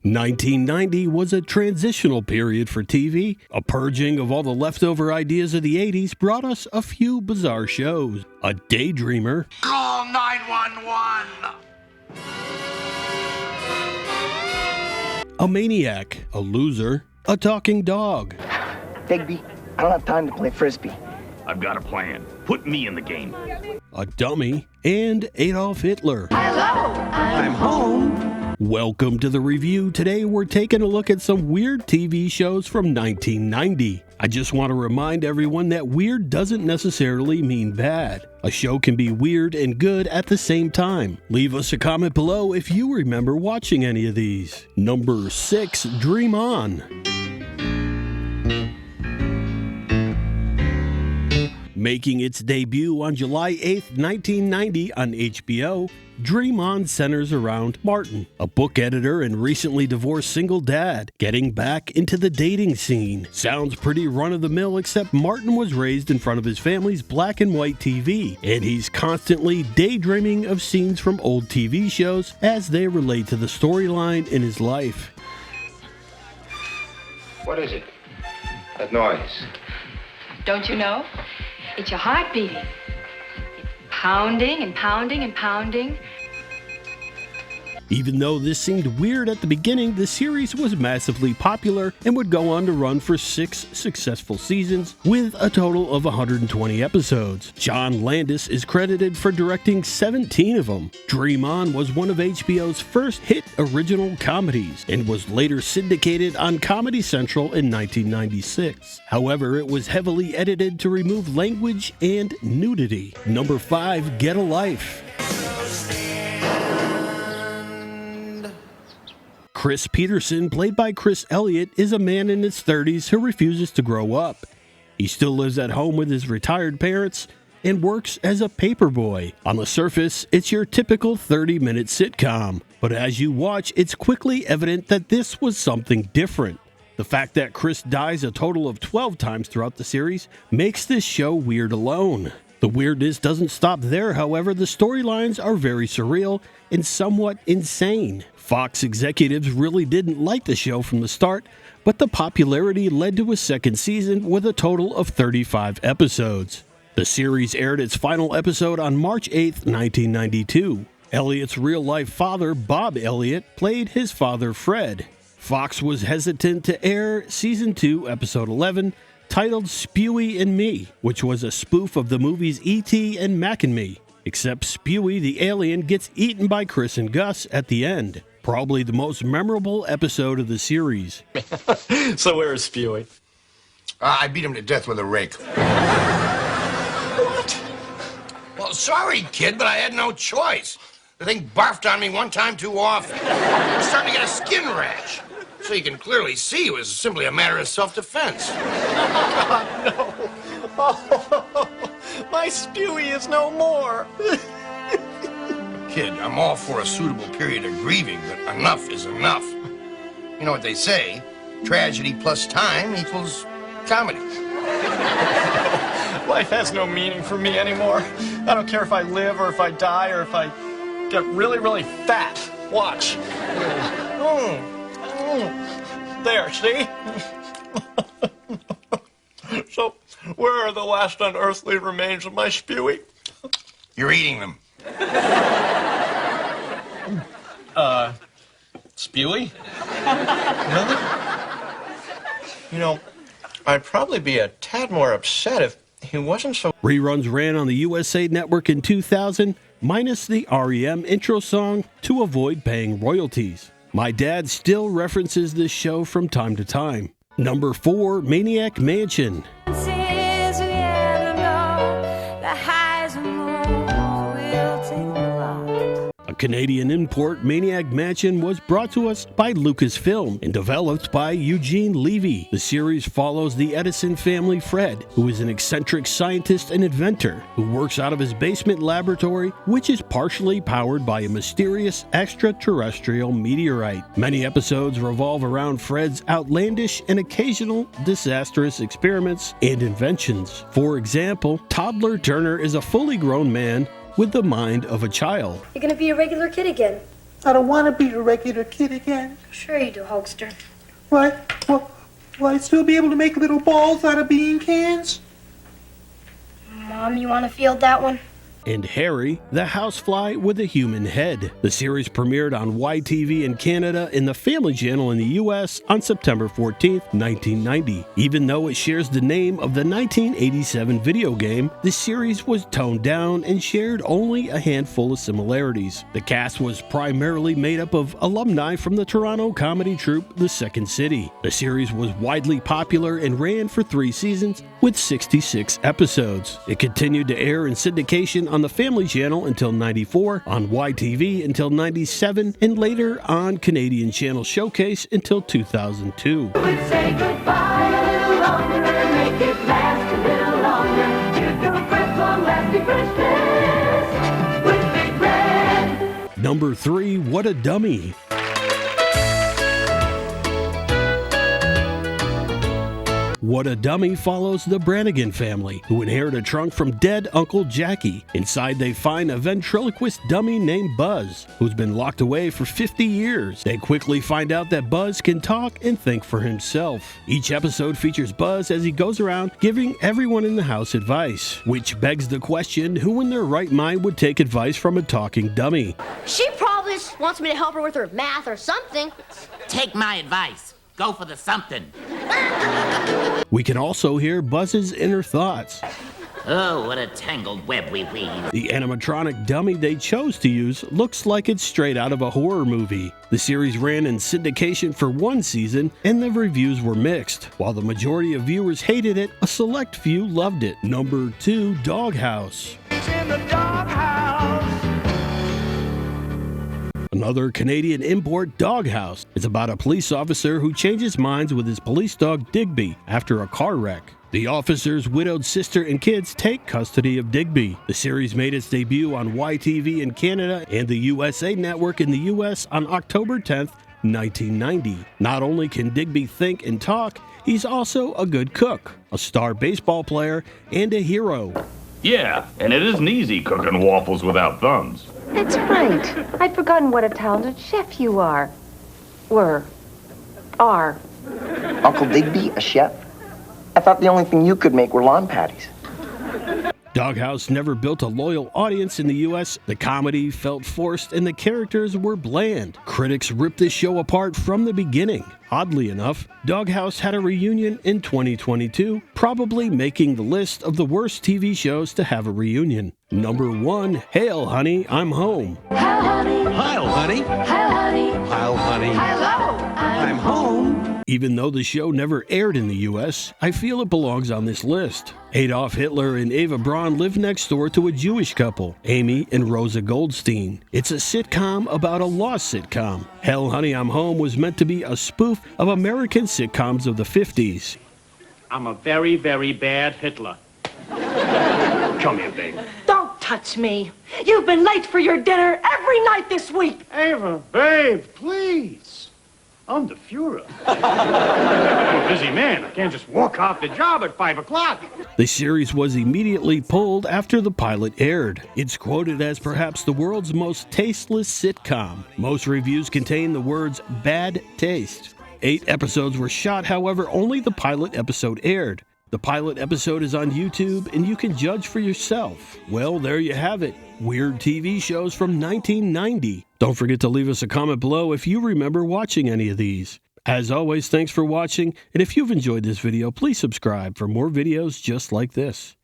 1990 was a transitional period for TV. A purging of all the leftover ideas of the 80s brought us a few bizarre shows. A daydreamer. Call 911! A maniac. A loser. A talking dog. Digby, I don't have time to play Frisbee. I've got a plan. Put me in the game. A dummy. And Adolf Hitler. Hello, I'm home. Welcome to the review. Today we're taking a look at some weird TV shows from 1990. I just want to remind everyone that weird doesn't necessarily mean bad. A show can be weird and good at the same time. Leave us a comment below if you remember watching any of these. Number 6, Dream On. Making its debut on July 8th, 1990 on HBO, Dream On centers around Martin, a book editor and recently divorced single dad, getting back into the dating scene. Sounds pretty run-of-the-mill, except Martin was raised in front of his family's black and white TV, and he's constantly daydreaming of scenes from old TV shows as they relate to the storyline in his life. What is it? That noise? Don't you know? It's your heart beating. It's pounding and pounding and pounding. Even though this seemed weird at the beginning, the series was massively popular and would go on to run for 6 successful seasons with a total of 120 episodes. John Landis is credited for directing 17 of them. Dream On was one of HBO's first hit original comedies and was later syndicated on Comedy Central in 1996. However, it was heavily edited to remove language and nudity. Number 5, Get a Life. Chris Peterson, played by Chris Elliott, is a man in his 30s who refuses to grow up. He still lives at home with his retired parents and works as a paperboy. On the surface, it's your typical 30-minute sitcom, but as you watch, it's quickly evident that this was something different. The fact that Chris dies a total of 12 times throughout the series makes this show weird alone. The weirdness doesn't stop there, however. The storylines are very surreal and somewhat insane. Fox executives really didn't like the show from the start, but the popularity led to a second season with a total of 35 episodes. The series aired its final episode on March 8, 1992. Elliott's real-life father, Bob Elliott, played his father, Fred. Fox was hesitant to air Season 2, Episode 11, titled Spewy and Me, which was a spoof of the movies E.T. and Mac and Me, except Spewy the alien gets eaten by Chris and Gus at the end. Probably the most memorable episode of the series. So where is Spewy? I beat him to death with a rake. What? Well, sorry, kid, but I had no choice. The thing barfed on me one time too often. I'm starting to get a skin rash. So you can clearly see it was simply a matter of self-defense. Oh, no. Oh, my Spewy is no more. Kid, I'm all for a suitable period of grieving, but enough is enough. You know what they say, tragedy plus time equals comedy. Life has no meaning for me anymore. I don't care if I live or if I die or if I get really, really fat. Watch. There, see? So, where are the last unearthly remains of my Spewy? You're eating them. Spewy? Really? You know, I'd probably be a tad more upset if he wasn't so... Reruns ran on the USA Network in 2000, minus the REM intro song to avoid paying royalties. My dad still references this show from time to time. Number 4, Maniac Mansion. A Canadian import, Maniac Mansion was brought to us by Lucasfilm and developed by Eugene Levy. The series follows the Edison family Fred, who is an eccentric scientist and inventor who works out of his basement laboratory, which is partially powered by a mysterious extraterrestrial meteorite. Many episodes revolve around Fred's outlandish and occasional disastrous experiments and inventions. For example, Toddler Turner is a fully grown man with the mind of a child. You're gonna be a regular kid again. I don't want to be a regular kid again. Sure you do, Hulkster. Why? Will I still be able to make little balls out of bean cans? Mom, you want to field that one? And Harry, the housefly with a human head. The series premiered on YTV in Canada and the Family Channel in the US on September 14, 1990. Even though it shares the name of the 1987 video game, the series was toned down and shared only a handful of similarities. The cast was primarily made up of alumni from the Toronto comedy troupe The Second City. The series was widely popular and ran for 3 seasons with 66 episodes. It continued to air in syndication on the Family Channel until 94, on YTV until 97, and later on Canadian Channel Showcase until 2002. Say goodbye a little longer, make it last a little longer. Here's to a Fred's long-lasting Christmas with Big Red. Number 3, What a Dummy. What a Dummy follows the Brannigan family, who inherit a trunk from dead Uncle Jackie. Inside, they find a ventriloquist dummy named Buzz, who's been locked away for 50 years. They quickly find out that Buzz can talk and think for himself. Each episode features Buzz as he goes around giving everyone in the house advice, which begs the question, who in their right mind would take advice from a talking dummy? She probably just wants me to help her with her math or something. Take my advice. Go for the something. We can also hear Buzz's inner thoughts. Oh, what a tangled web we weave. The animatronic dummy they chose to use looks like it's straight out of a horror movie. The series ran in syndication for 1 season, and the reviews were mixed. While the majority of viewers hated it, a select few loved it. Number 2, Doghouse. In the doghouse. Another Canadian import, Doghouse. It's about a police officer who changes minds with his police dog Digby after a car wreck. The officer's widowed sister and kids take custody of Digby. The series made its debut on YTV in Canada and the USA Network in the US on October 10th, 1990. Not only can Digby think and talk, he's also a good cook, a star baseball player, and a hero. Yeah, and it isn't easy cooking waffles without thumbs. That's right. I'd forgotten what a talented chef you are. Are. Uncle Digby, a chef? I thought the only thing you could make were lawn patties. Doghouse never built a loyal audience in the US. The comedy felt forced and the characters were bland. Critics ripped this show apart from the beginning. Oddly enough, Doghouse had a reunion in 2022, probably making the list of the worst TV shows to have a reunion. Number 1, Heil, Honey, I'm Home. Heil, honey. Heil, honey. Heil, honey. Heil, honey. Hello. I'm home. Even though the show never aired in the US, I feel it belongs on this list. Adolf Hitler and Eva Braun live next door to a Jewish couple, Amy and Rosa Goldstein. It's a sitcom about a lost sitcom. Heil, Honey, I'm Home was meant to be a spoof of American sitcoms of the 50s. I'm a very, very bad Hitler. Come here, babe. Don't touch me. You've been late for your dinner every night this week. Ava, babe, please. I'm the Fuhrer. I'm a busy man. I can't just walk off the job at 5 o'clock. The series was immediately pulled after the pilot aired. It's quoted as perhaps the world's most tasteless sitcom. Most reviews contain the words bad taste. 8 episodes were shot, however, only the pilot episode aired. The pilot episode is on YouTube, and you can judge for yourself. Well, there you have it. Weird TV shows from 1990. Don't forget to leave us a comment below if you remember watching any of these. As always, thanks for watching, and if you've enjoyed this video, please subscribe for more videos just like this.